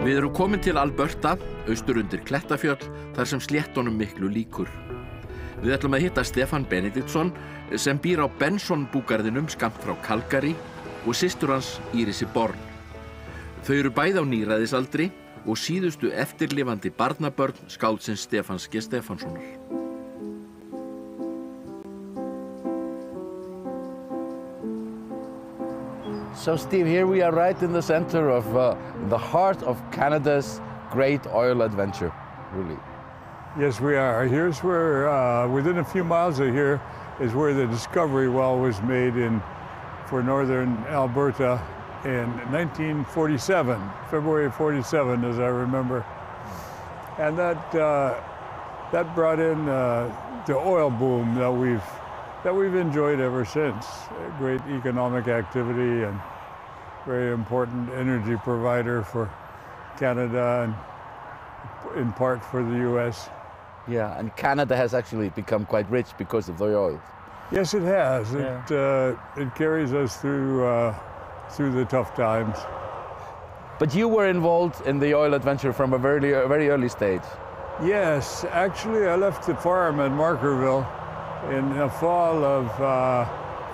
Við erum komin til Alberta, austur undir Klettafjöll, þar sem sléttunum miklu líkur. Við ætlum að hitta Stephan Benediktson sem býr á Benson-búgarðinum skammt frá Calgary og systur hans Irisi Bourne. Þau eru bæði á níræðisaldri og síðustu eftirlifandi barnabörn skáldsins Stephans G. Stephassonar. So Steve, here we are right in the center of the heart of Canada's great oil adventure, really. Yes, we are. Here's where, within a few miles of here, is where the discovery well was made for northern Alberta in 1947, February 47, as I remember. And that brought in the oil boom that we've enjoyed ever since. A great economic activity and very important energy provider for Canada and in part for the U.S. Yeah, and Canada has actually become quite rich because of the oil. Yes, it has. Yeah. It carries us through the tough times. But you were involved in the oil adventure from a very early stage. Yes, actually I left the farm at Markerville in the fall of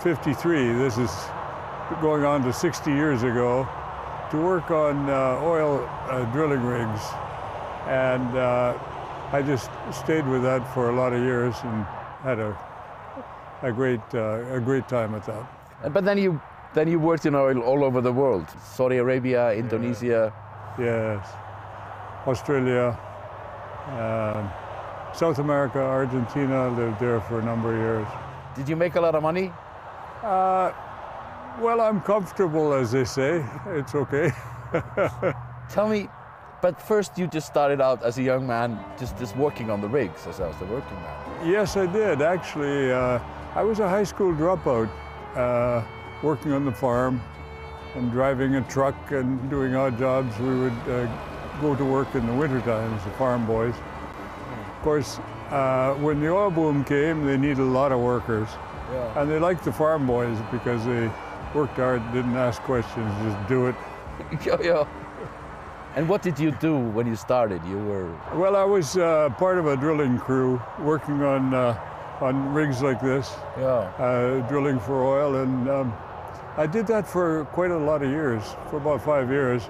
53. This is going on to 60 years ago, to work on oil drilling rigs. And I just stayed with that for a lot of years and had a great time at that. But then you worked in oil all over the world. Saudi Arabia, Indonesia. Yes, Australia, South America, Argentina, lived there for a number of years. Did you make a lot of money? Well, I'm comfortable, as they say. It's okay. Tell me, but first you just started out as a young man, just working on the rigs as a working man. Yes, I did. Actually, I was a high school dropout, working on the farm and driving a truck and doing odd jobs. We would go to work in the wintertime as the farm boys. Of course, when the oil boom came, they needed a lot of workers. Yeah. And they liked the farm boys because they worked hard, didn't ask questions, just do it. Yeah. And what did you do when you started? Well, I was part of a drilling crew working on rigs like this, drilling for oil, and I did that for quite a lot of years, for about 5 years,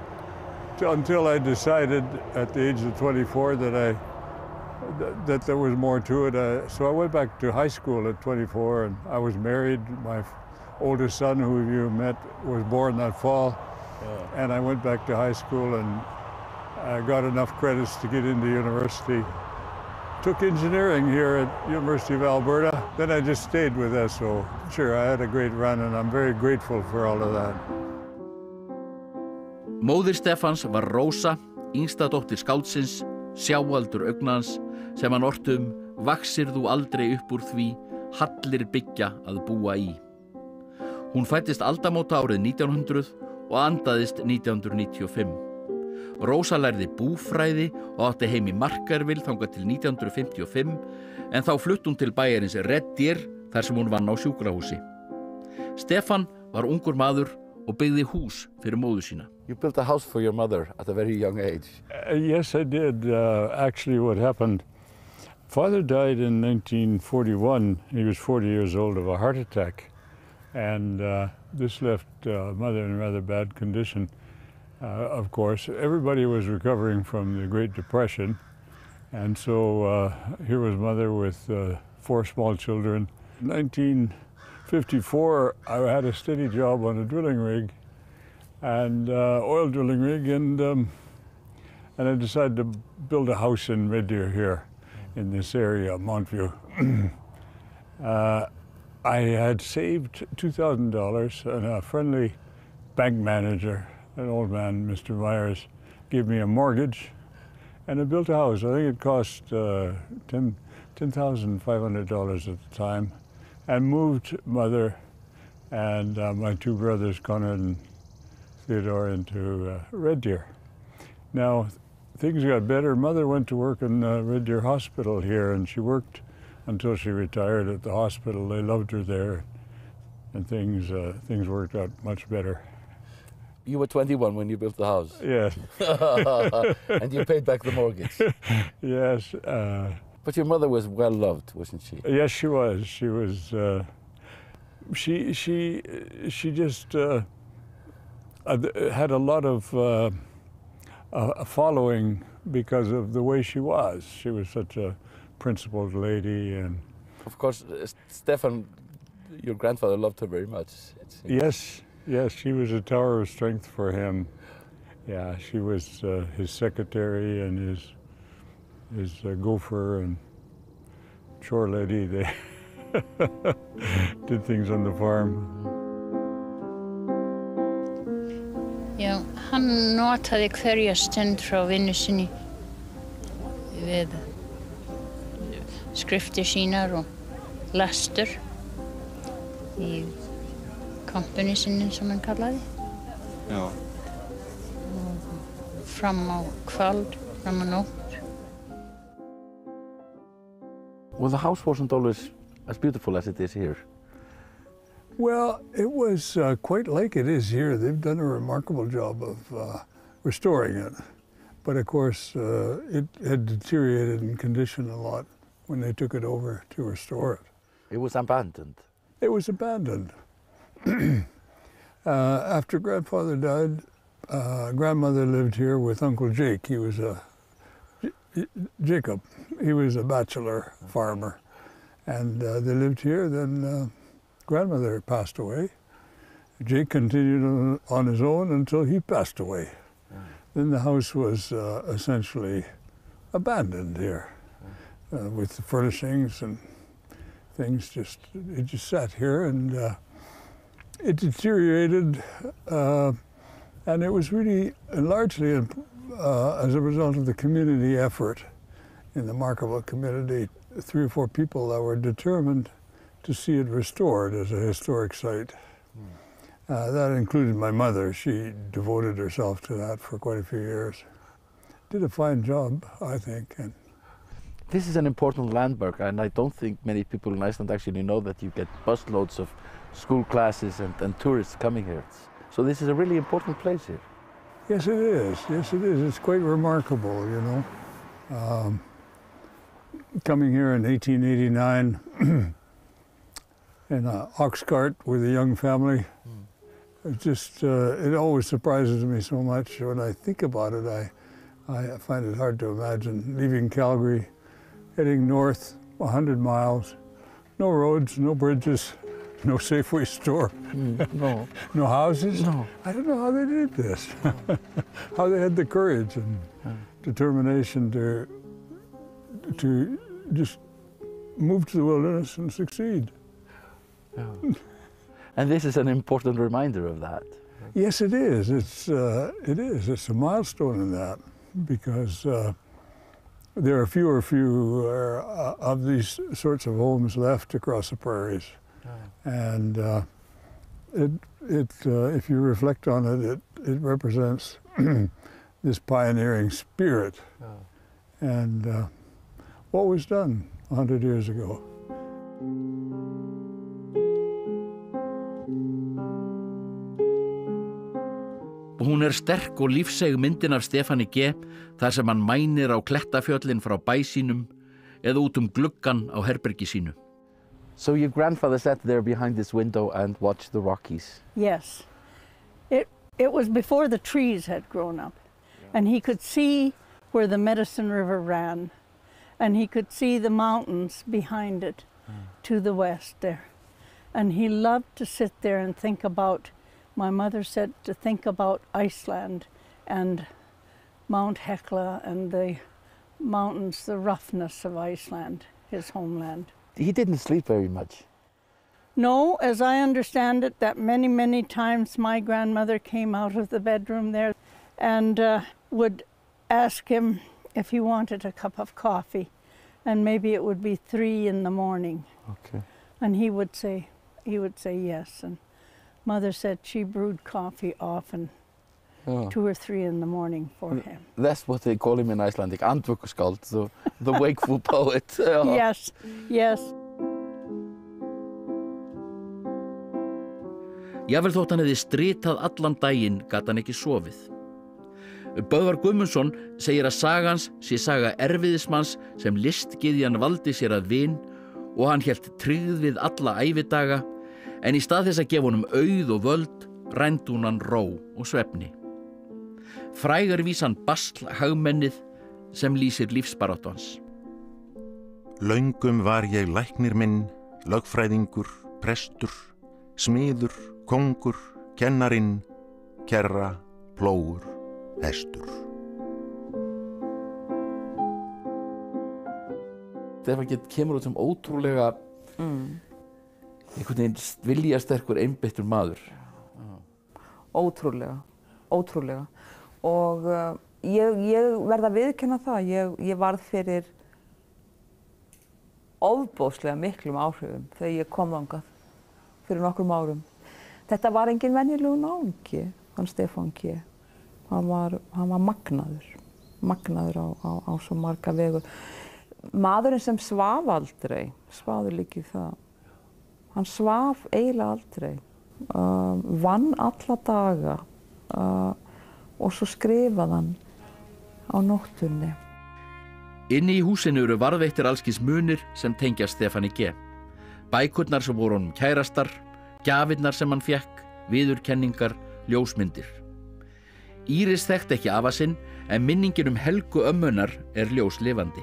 until I decided at the age of 24 that there was more to it. So I went back to high school at 24, and I was married. My oldest son, who you met, was born that fall. Yeah. And I went back to high school and I got enough credits to get into university. Took engineering here at University of Alberta. Then I just stayed with SO. Sure, I had a great run and I'm very grateful for all of that. Móðir Stephans var Rósa, yngsta dóttir skáldsins, sjáaldur augnans, sem hann orti vaxir þú aldrei upp úr því, hallir byggja að búa í. Hún fæddist aldamóta árið 1900 og andaðist 1995. Rósa lærði búfræði og átti heim í Markerville þangað til 1955, en þá flutti hún til bæjarins Red Deer þar sem hún vann á sjúkrahúsi. Stephan var ungur maður og byggði hús fyrir móður sína. You built a house for your mother at a very young age. Yes, I did. Actually, what happened, father died in 1941. He was 40 years old of a heart attack. And this left mother in a rather bad condition, of course. Everybody was recovering from the Great Depression. And so here was mother with 4 small children. In 1954, I had a steady job on a drilling rig, and oil drilling rig, and I decided to build a house in Red Deer here in this area, Montview. I had saved $2,000, and a friendly bank manager, an old man, Mr. Myers, gave me a mortgage, and I built a house. I think it cost $10,500 at the time, and moved Mother and my two brothers, Conrad and Theodore, into Red Deer. Now, things got better. Mother went to work in Red Deer Hospital here, and she worked until she retired at the hospital. They loved her there, and things worked out much better. You were 21 when you built the house? Yes. And you paid back the mortgage? Yes. But your mother was well loved, wasn't she? Yes, she was. She was. She just had a lot of following because of the way she was. She was such a principled lady, and of course, Stephan, your grandfather, loved her very much. Yes, yes, she was a tower of strength for him. Yeah, she was his secretary and his gopher and chore lady. They did things on the farm. Já, hann notaði hverja stund frá vinnu sinni við skriftir sínar og lestur í kompani sinni sem hann kallaði. Já. Og fram á kvöld, fram á nótt. Well, the house wasn't always as beautiful as it is here. Well, it was quite like it is here. They've done a remarkable job of restoring it. But of course, it had deteriorated in condition a lot when they took it over to restore it. It was abandoned? It was abandoned. After Grandfather died, Grandmother lived here with Uncle Jake. He was Jacob. He was a bachelor farmer. And they lived here. Then Grandmother passed away. Jake continued on his own until he passed away. Then the house was essentially abandoned here with the furnishings and things. It just sat here, and it deteriorated, and it was really largely as a result of the community effort in the Markerville community. 3 or 4 people that were determined to see it restored as a historic site. That included my mother. She devoted herself to that for quite a few years. Did a fine job, I think. And this is an important landmark, and I don't think many people in Iceland actually know that you get busloads of school classes and tourists coming here. So this is a really important place here. Yes, it is. Yes, it is. It's quite remarkable, you know. Coming here in 1889 in an ox cart with a young family, it always surprises me so much. When I think about it, I find it hard to imagine leaving Calgary, heading north 100 miles, no roads, no bridges, no Safeway store, no. No houses. No. I don't know how they did this, how they had the courage and determination to just move to the wilderness and succeed. Yeah. And this is an important reminder of that. Yes, it is. It is. It's a milestone in that, because there are fewer of these sorts of homes left across the prairies. And if you reflect on it, it represents this pioneering spirit and what was done 100 years ago. Hún sterk og lífseig myndin af Stephani G þar sem hann mænir á klettafjöllin frá bæ sínum eða út gluggan á herbergi sínu. So your grandfather sat there behind this window and watched the Rockies? Yes. It was before the trees had grown up. And he could see where the Medicine River ran. And he could see the mountains behind it to the west there. And he loved to sit there and think about, my mother said, to think about Iceland and Mount Hekla and the mountains, the roughness of Iceland, his homeland. He didn't sleep very much. No, as I understand it, that many, many times my grandmother came out of the bedroom there and would ask him if he wanted a cup of coffee. and maybe it would be 3 in the morning. Okay. And he would say yes. And Mother said she brewed coffee often, 2 or 3 in the morning for him. That's what they call him in Icelandic, andvökuskáld, the wakeful poet. Yes, yes. Jafnvel þótt hann hefði stritað allan daginn gat hann ekki sofið. Böðvar Guðmundsson segir að sagans sé saga erfiðismanns sem listgyðjan valdi sér að vin og hann hélt tryggð við alla ævidaga, en í stað þess að gefa honum auð og völd rændi hún hann ró og svefni. Frægar vísan basl hagmennið sem lýsir lífsbaráttu hans. Löngum var ég læknir minn, lögfræðingur, prestur, smiður, kóngur, kennarinn, kerra, plógur, hestur. Stephan kemur út sem ótrúlega einhvern veginn viljasterkur, einbeittur maður. Ótrúlega, ótrúlega. Og ég verð að viðurkenna það, ég varð fyrir ofboðslega miklum áhrifum þegar ég kom þangað fyrir nokkrum árum. Þetta var engin venjulegur náungi, hann Stephan G. Hann var magnaður á svo marga vegu. Maðurinn sem svaf aldrei, sváðu líka í það. Hann svaf eiginlega aldrei, vann alla daga og svo skrifaði hann á nóttunni. Inni í húsinu eru varðveittir allskis munir sem tengjast Stephani G. Bækurnar sem voru honum kærastar, gjafirnar sem hann fékk, viðurkenningar, ljósmyndir. Íris þekkti ekki afa sinn, en minningin Helgu ömmunar ljóslifandi.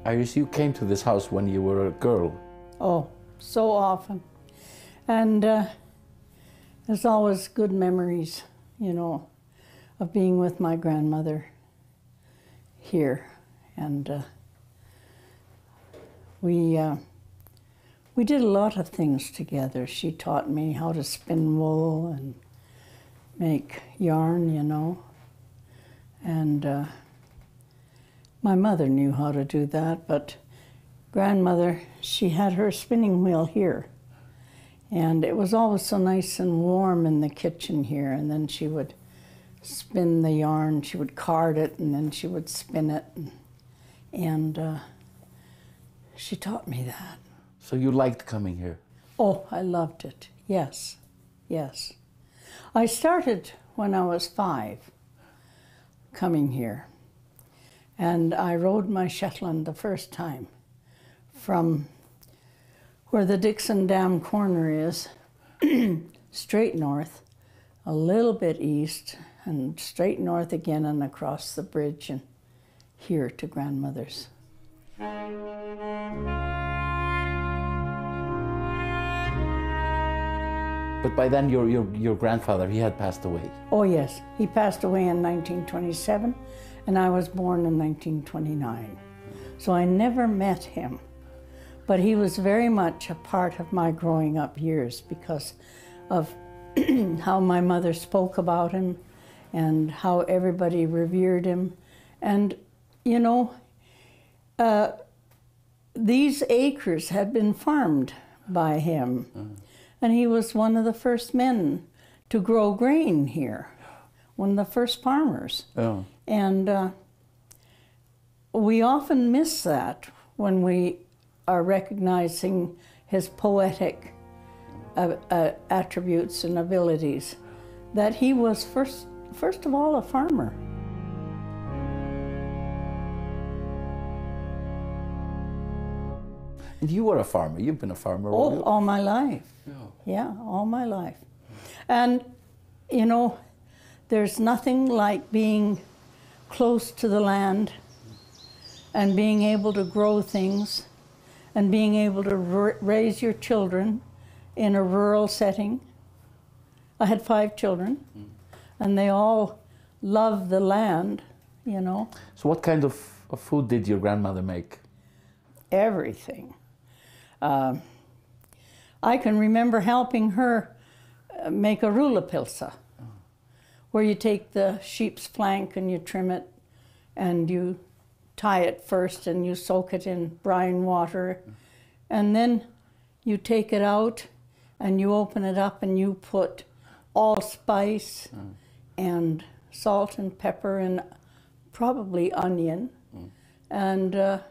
Iris, you came to this house when you were a girl. Oh, so often. And there's always good memories, you know, of being with my grandmother here. And we did a lot of things together. She taught me how to spin wool and make yarn, you know. And my mother knew how to do that, but grandmother, she had her spinning wheel here. And it was always so nice and warm in the kitchen here. And then she would spin the yarn, she would card it, and then she would spin it. And she taught me that. So you liked coming here? Oh, I loved it. Yes, yes. I started when I was 5, coming here. And I rode my Shetland the first time from where the Dixon Dam corner is, straight north, a little bit east, and straight north again and across the bridge and here to grandmother's. But by then your grandfather, he had passed away. Oh yes, he passed away in 1927 and I was born in 1929. So I never met him, but he was very much a part of my growing up years because of how my mother spoke about him and how everybody revered him. And you know, these acres had been farmed by him. And he was one of the first men to grow grain here, one of the first farmers. Oh. And we often miss that when we are recognizing his poetic attributes and abilities, that he was first of all a farmer. And you were a farmer. You've been a farmer all my life. Yeah, all my life. And, you know, there's nothing like being close to the land and being able to grow things and being able to raise your children in a rural setting. I had 5 children, and they all loved the land, you know. So what kind of food did your grandmother make? Everything. I can remember helping her make a rulapilsa, where you take the sheep's flank and you trim it and you tie it first and you soak it in brine water. And then you take it out and you open it up and you put allspice and salt and pepper and probably onion. And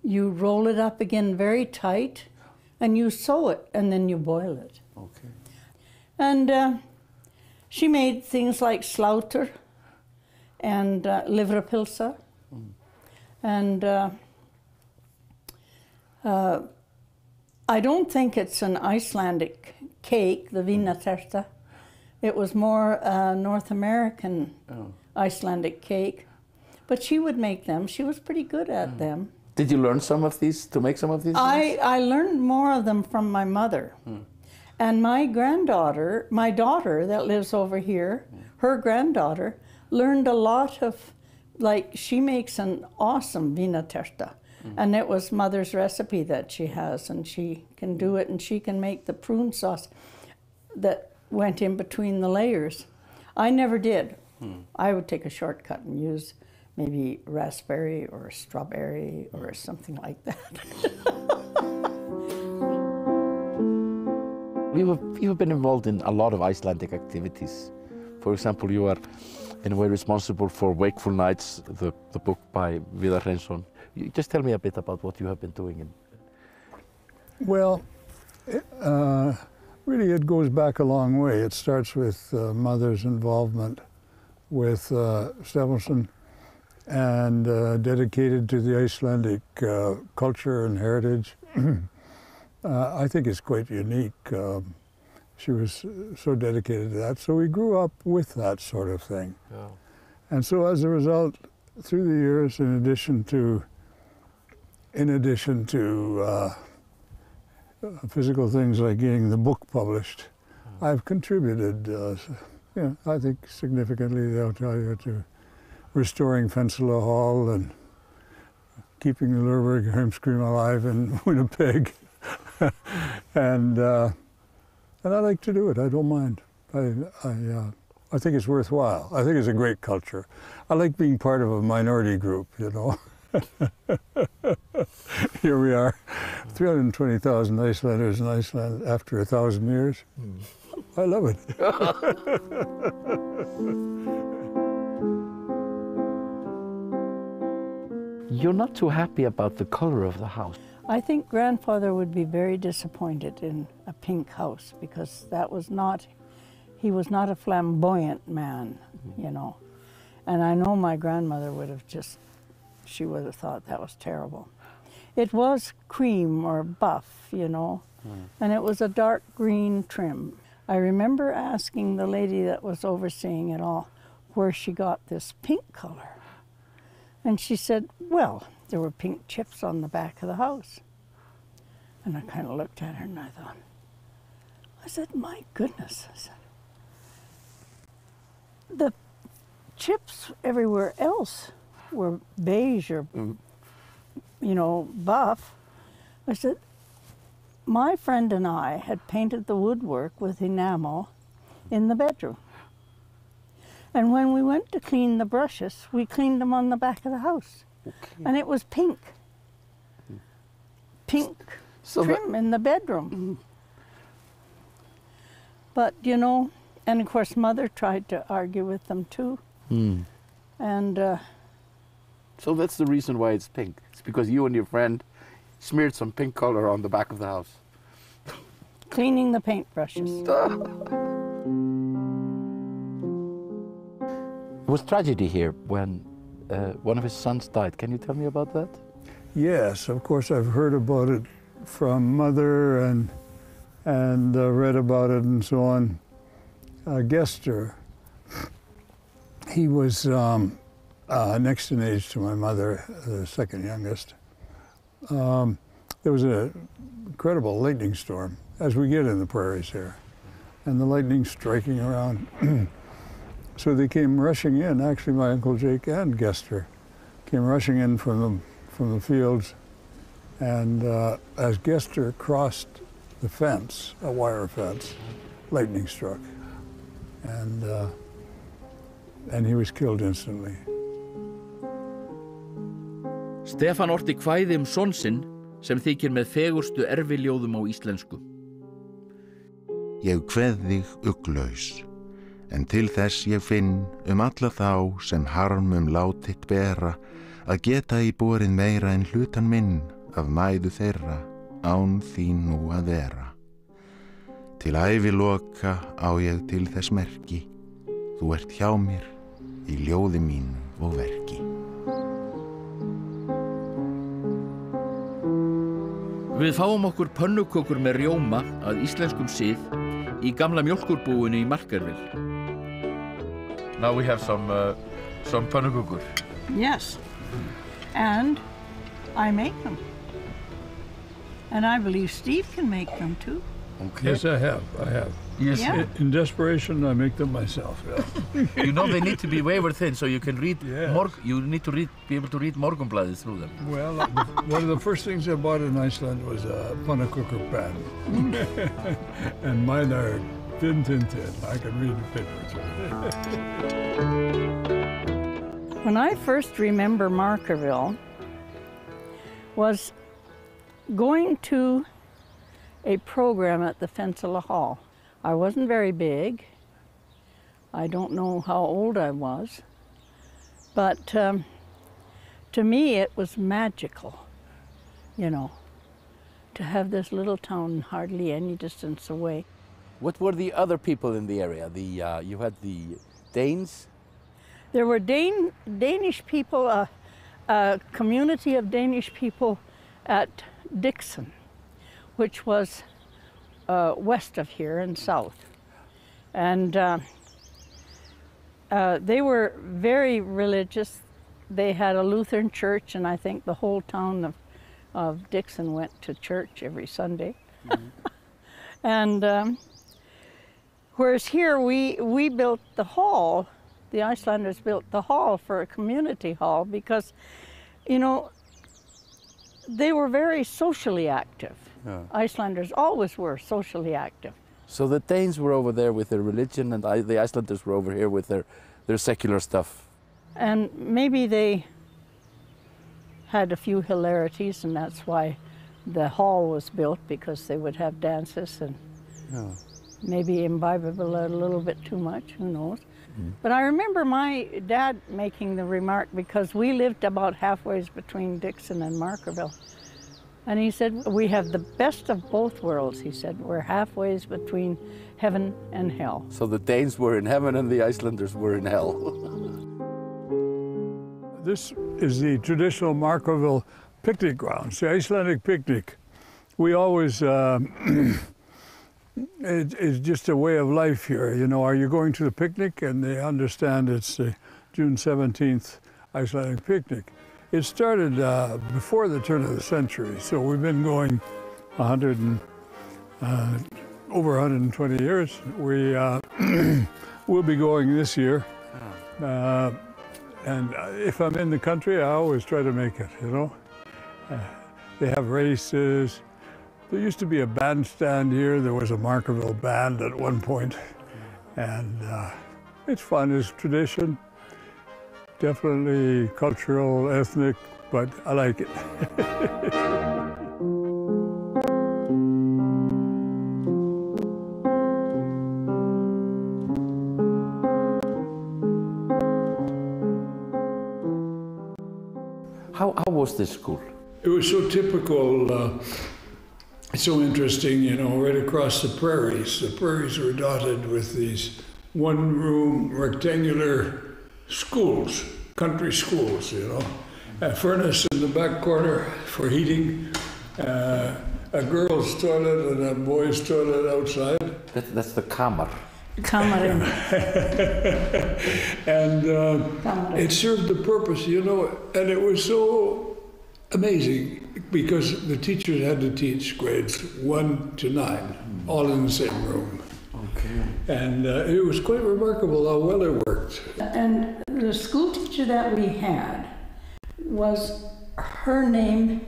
you roll it up again very tight and you sew it and then you boil it. Okay. And she made things like slaughter and livrapilsa. And I don't think it's an Icelandic cake, the vinaterta. It was more North American Icelandic cake. But she would make them. She was pretty good at them. Did you learn some of these, to make some of these things? I learned more of them from my mother. And my granddaughter, my daughter that lives over here, her granddaughter, learned a lot of, like, she makes an awesome vinaterta. And it was mother's recipe that she has, and she can do it, and she can make the prune sauce that went in between the layers. I never did. I would take a shortcut and use maybe raspberry or strawberry or something like that. You've been involved in a lot of Icelandic activities. For example, you are in a way responsible for Wakeful Nights, the book by Viðar Hreinsson. Just tell me a bit about what you have been doing. Well, really it goes back a long way. It starts with mother's involvement with Stephansson and dedicated to the Icelandic culture and heritage. I think it's quite unique. She was so dedicated to that. So we grew up with that sort of thing. Yeah. And so as a result, through the years, in addition to physical things like getting the book published, I've contributed, I think significantly, they'll tell you, to restoring Fensala Hall and keeping the Lurberg Heimskrim alive in Winnipeg. And I like to do it. I don't mind. I think it's worthwhile. I think it's a great culture. I like being part of a minority group, you know. Here we are, 320,000 Icelanders in Iceland after 1,000 years. I love it. You're not too happy about the color of the house. I think grandfather would be very disappointed in a pink house because he was not a flamboyant man, you know. And I know my grandmother would have she would have thought that was terrible. It was cream or buff, you know, and it was a dark green trim. I remember asking the lady that was overseeing it all where she got this pink color. And she said, well, there were pink chips on the back of the house. And I kind of looked at her and I said, my goodness. I said, the chips everywhere else were beige or, you know, buff. I said, my friend and I had painted the woodwork with enamel in the bedroom. And when we went to clean the brushes, we cleaned them on the back of the house. Okay. And it was pink. Pink trim in the bedroom. But, you know, and of course Mother tried to argue with them too. And so that's the reason why it's pink. It's because you and your friend smeared some pink color on the back of the house. Cleaning the paintbrushes. There was tragedy here when one of his sons died. Can you tell me about that? Yes, of course I've heard about it from Mother and read about it and so on. Gester, he was next in age to my mother, the second youngest. There was an incredible lightning storm, as we get in the prairies here, and the lightning striking around. So they came rushing in. Actually, my Uncle Jake and Gester came rushing in from the fields, and as Gester crossed the fence, a wire fence, lightning struck, and he was killed instantly. Stephan orti kvæði son sinn sem þykir með fegurstu erfiljóðum á íslensku. Ég kveð þig uglaus, en til þess ég finn alla þá sem harmum látitt bera að geta í borið meira en hlutan minn af mæðu þeirra án þín nú að vera. Til æviloka á ég til þess merki, þú ert hjá mér í ljóði mínu og verki. Við fáum okkur pönnukökur með rjóma að íslenskum sið í gamla mjólkurbúinu í Markerville. Now we have some pönnukökur. Yes, and I make them. And I believe Steve can make them too. Okay. Yes, I have. Yes. Yeah. In desperation, I make them myself. Yeah. You know they need to be wafer thin so you can read. Yes. You need to be able to read Morgunblaðið through them. Well, one of the first things I bought in Iceland was a pannukokkur pan. And mine are thin. I can read the paper. When I first remember Markerville was going to a program at the Fensala Hall. I wasn't very big. I don't know how old I was, but to me it was magical, you know, to have this little town hardly any distance away. What were the other people in the area? You had the Danes? There were Danish people, a community of Danish people at Dixon, which was west of here and south. And they were very religious. They had a Lutheran church, and I think the whole town of Dixon went to church every Sunday. Mm-hmm. And whereas here we built the hall, the Icelanders built the hall for a community hall because, you know, they were very socially active. Yeah. Icelanders always were socially active. So the Danes were over there with their religion and the Icelanders were over here with their secular stuff. And maybe they had a few hilarities, and that's why the hall was built, because they would have dances and maybe imbibe a little bit too much, who knows. Mm. But I remember my dad making the remark, because we lived about halfway between Dixon and Markerville. And he said, we have the best of both worlds, he said. We're halfway between heaven and hell. So the Danes were in heaven and the Icelanders were in hell. This is the traditional Markerville picnic grounds, the Icelandic picnic. We always, it's just a way of life here. You know, are you going to the picnic? And they understand it's the June 17th Icelandic picnic. It started before the turn of the century, so we've been going over 120 years. We will be going this year, and if I'm in the country, I always try to make it, you know. They have races. There used to be a bandstand here. There was a Markerville band at one point, and it's fun, it's tradition. Definitely cultural, ethnic, but I like it. How was this school? It was so typical, so interesting, you know, right across the prairies. The prairies were dotted with these one-room rectangular schools, country schools, you know. A furnace in the back corner for heating, a girl's toilet and a boy's toilet outside. That's the kamar. Kamarin. And it served the purpose, you know, and it was so amazing because the teachers had to teach grades 1 to 9, all in the same room. Okay. And it was quite remarkable how well it worked. And the school teacher that we had her name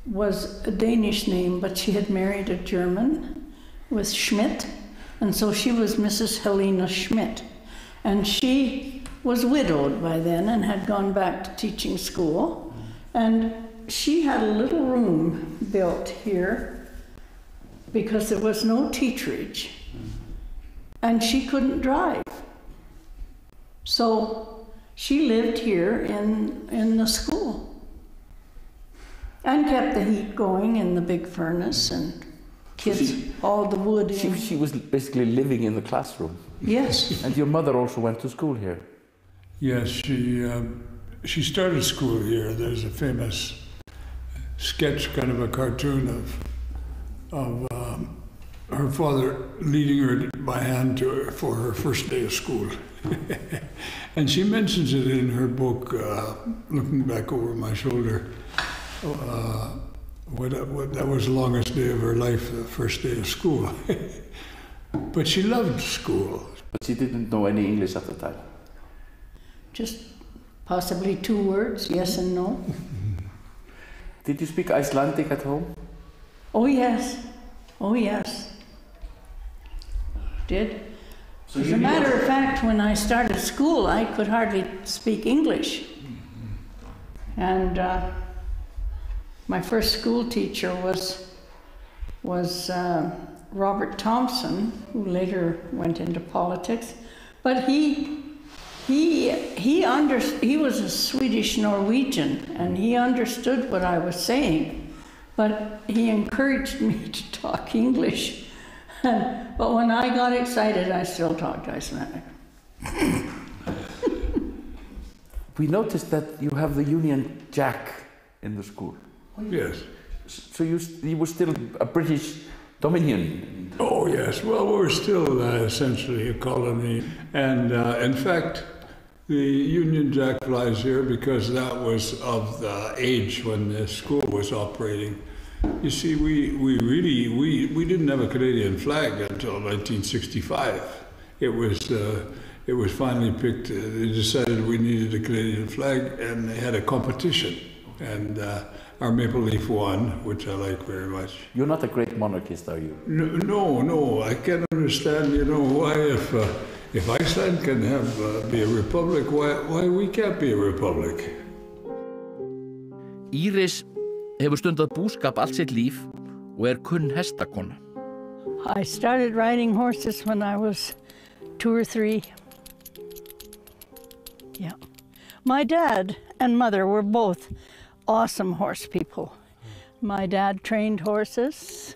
was a Danish name, but she had married a German with Schmidt, and so she was Mrs. Helena Schmidt. And she was widowed by then and had gone back to teaching school, And she had a little room built here because there was no teacherage, and she couldn't drive. So she lived here in the school and kept the heat going in the big furnace and kids all the wood in. She was basically living in the classroom. Yes. And your mother also went to school here? Yes, she started school here. There's a famous sketch, kind of a cartoon of her father leading her by hand for her first day of school. And she mentions it in her book, looking back over my shoulder. That was the longest day of her life, the first day of school. But she loved school. But she didn't know any English at the time? Just possibly 2 words, yes and no. Did you speak Icelandic at home? Oh yes, oh yes. Did. So as a matter of fact, when I started school, I could hardly speak English. And my first school teacher was Robert Thompson, who later went into politics. But he was a Swedish Norwegian, and he understood what I was saying, but he encouraged me to talk English. But when I got excited, I still talked Icelandic. We noticed that you have the Union Jack in the school. Yes. So you were still a British Dominion? Oh yes, well we're still essentially a colony. And in fact, the Union Jack flies here because that was of the age when the school was operating. You see, we didn't have a Canadian flag until 1965. It was finally picked. They decided we needed a Canadian flag, and they had a competition, and our maple leaf won, which I like very much. You're not a great monarchist, are you? No. I can't understand. Why if Iceland can be a republic, why we can't be a republic? Iris hefur stundað búskap allt sitt líf og kunn hestakona. I started riding horses when I was 2 or 3. Yeah. My dad and mother were both awesome horse people. My dad trained horses,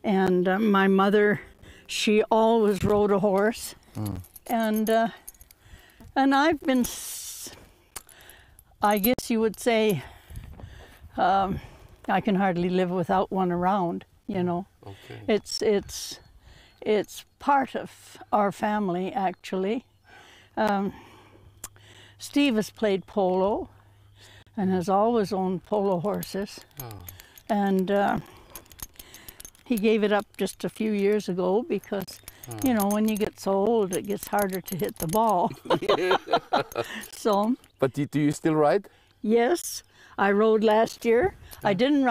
and my mother, she always rode a horse. And I've been, I guess you would say, I can hardly live without one around, Okay. It's part of our family, actually. Steve has played polo and has always owned polo horses. And he gave it up just a few years ago because, when you get so old, it gets harder to hit the ball. So. But do you still ride? Yes. I rode last year. I don't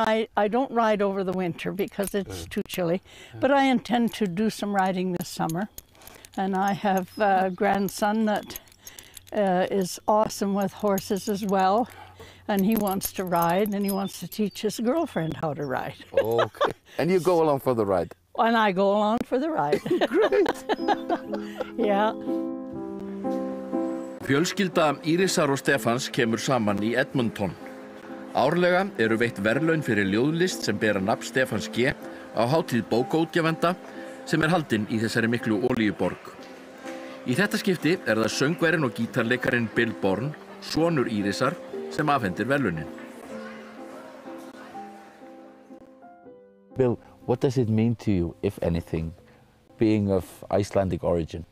ride over the winter because it's too chilly, but I intend to do some riding this summer. And I have a grandson that is awesome with horses as well, and he wants to ride, and he wants to teach his girlfriend how to ride. Okay. And you go along for the ride? And I go along for the ride. Great. Yeah. Fjölskylda Írisar og Stephans kemur saman í Edmonton. Árlega veitt verðlaun fyrir ljóðlist sem bera nafn Stephans G á hátíð bókaútgefenda sem haldin í þessari miklu olíuborg. Í þetta skipti það söngverinn og gítarleikarinn Iris Bourne, sonur Írisar, sem afhendir verðlaunin. Bill, what does it mean to you, if anything, being of Icelandic origin?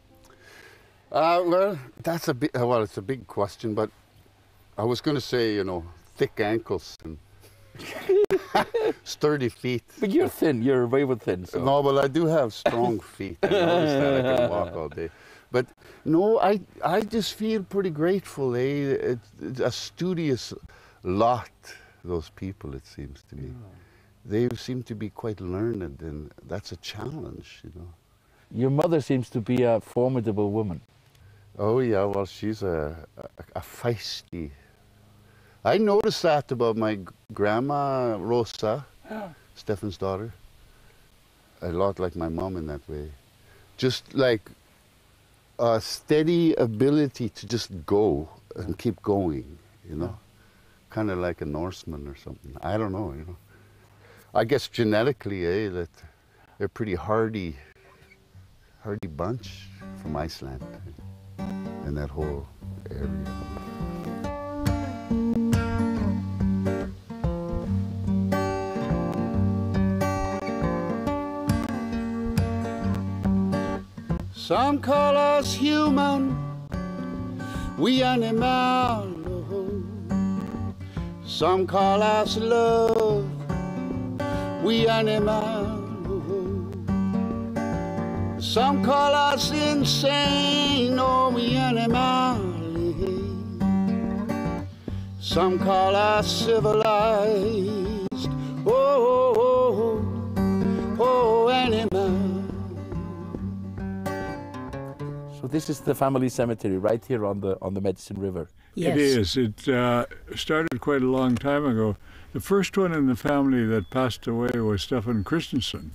Well, that's it's a big question, but I was going to say, thick ankles and sturdy feet. But you're thin, you're way thin. So. No, but I do have strong feet. I notice that I can walk all day. But no, I just feel pretty grateful. It's a studious lot, those people, it seems to me. They seem to be quite learned, and that's a challenge, Your mother seems to be a formidable woman. Oh yeah, well she's a feisty I noticed that about my grandma, Rosa, Stephan's daughter. A lot like my mom in that way. Just like a steady ability to just go and keep going, you know? Kind of like a Norseman or something. I don't know, you know. I guess genetically, that they're pretty hardy bunch from Iceland and that whole area. Some call us human, we animal. Some call us love, we animal. Some call us insane, oh, we animal. Some call us civilized, oh, oh, oh, oh, animal. So this is the family cemetery right here on the Medicine River. Yes. It is. It started quite a long time ago. The first one in the family that passed away was Stephan Benediktson,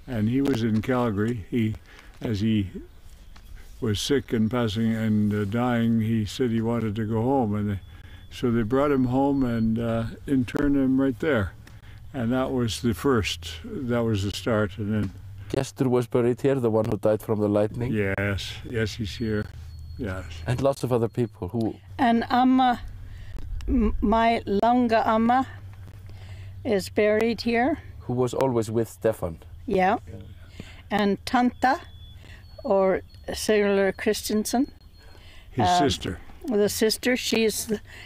and he was in Calgary. As he was sick and passing and dying, he said he wanted to go home, and so they brought him home and interned him right there, and that was the first. That was the start, and then. Gestur was buried here, the one who died from the lightning. Yes, yes, he's here. Yes. And lots of other people who. And Amma, my Langa Amma, is buried here. Who was always with Stephan. Yeah. And Tanta, or Sigurður Christensen. His sister. The sister,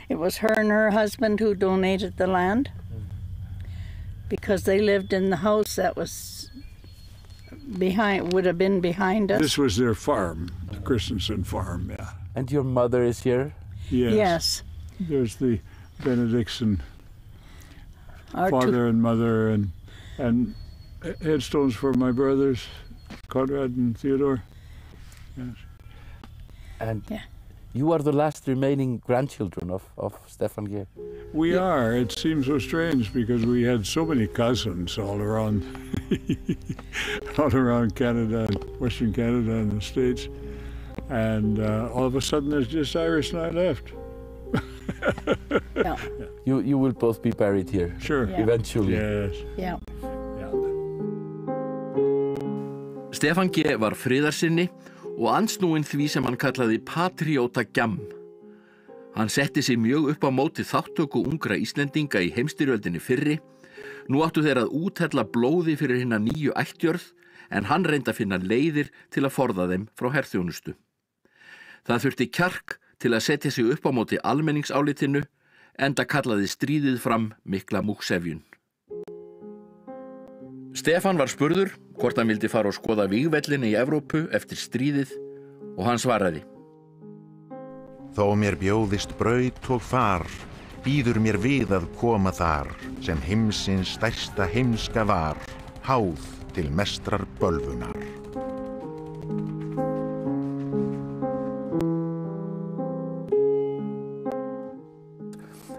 it was her and her husband who donated the land, because they lived in the house that was would have been behind us. This was their farm, the Christensen farm, yeah. And your mother is here? Yes. Yes. There's the Benediktson father and mother, and headstones for my brothers, Conrad and Theodore. Yes. And you are the last remaining grandchildren of Stephan G. We are. It seems so strange because we had so many cousins all around Canada, Western Canada and the States. And all of a sudden there's just Iris and I left. Yeah. You will both be buried here. Sure. Yeah. Eventually. Yes. Yeah. Stephan G. var friðarsinni og andsnúinn því sem hann kallaði patriótagjam. Hann setti sig mjög upp á móti þáttöku ungra Íslendinga í heimsstyrjöldinni fyrri. Nú áttu þeir að úthella blóði fyrir hinna nýju ættjörð, en hann reyndi að finna leiðir til að forða þeim frá herþjónustu. Það þurfti kjark til að setja sig upp á móti almenningsálitinu, enda kallaði stríðið fram mikla múksefjun. Stephan var spurður hvort hann vildi fara og skoða vígvellinni í Evrópu eftir stríðið, og hann svaraði: Þó mér bjóðist braut og far, býður mér við að koma þar, sem heimsins stærsta heimska var, háð til mestrar bölvunar.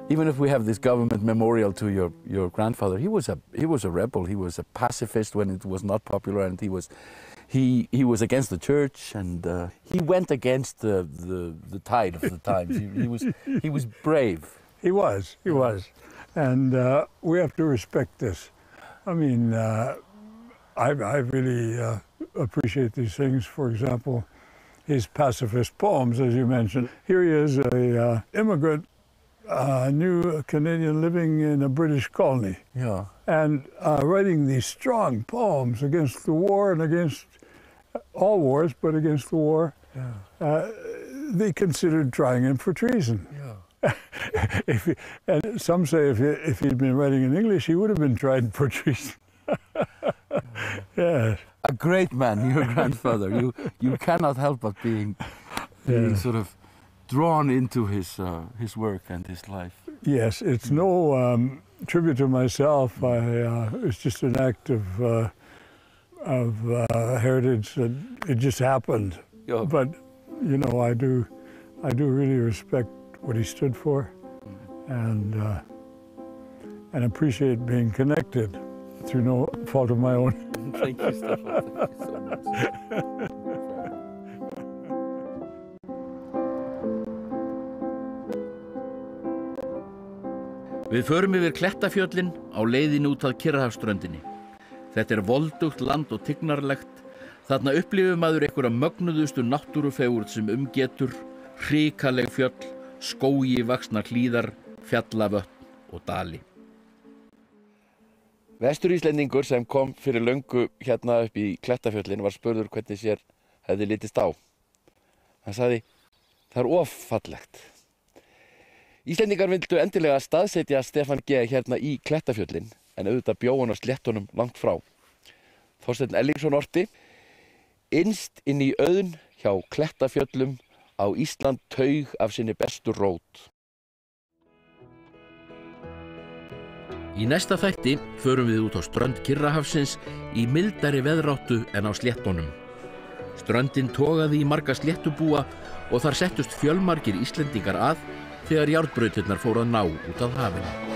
Even if we have this government memorial to your grandfather, he was a rebel. He was a pacifist when it was not popular, and he was against the church, and he went against the tide of the times. He was brave. He was, and we have to respect this. I mean, I really appreciate these things. For example, his pacifist poems, as you mentioned. Here he is, a immigrant, new Canadian living in a British colony. Yeah. And writing these strong poems against the war and against all wars, but against the war. Yeah. They considered trying him for treason. Yeah. And some say if he'd been writing in English, he would have been tried for treason. Yes. A great man, your grandfather. You cannot help but being sort of drawn into his work and his life. Yes, it's no tribute to myself. It's just an act of heritage that it just happened. Yeah. But you know, I do really respect what he stood for, and appreciate being connected through no fault of my own. Thank you, Stephan. Thank you so much. Við förum yfir Klettafjöllin á leiðin út að Kyrrahafsströndinni. Þetta voldugt land og tignarlegt. Þarna upplifir maður einhverja mögnuðustu náttúrufegurð sem getur, hrikaleg fjöll, skógi vaxnar hlíðar, fjallavötn og dali. Vestur-Íslendingur sem kom fyrir löngu hérna upp í Klettafjöllin var spurður hvernig sér hefði litist á. Hann sagði, það of fallegt. Íslendingar vildu endilega staðsetja Stephans G hérna í Klettafjöllin, en auðvitað bjó hann á sléttunum langt frá. Þorsteinn Erlingsson orti, innst inn í auðn hjá Klettafjöllum á Ísland taug af sinni bestu rót. Í næsta þætti förum við út á strönd Kyrrahafsins í mildari veðráttu en á sléttunum. Ströndin togaði í marga sléttubúa og þar settust fjölmargir Íslendingar að þegar járnbrautirnar fóru að ná út af hafinu.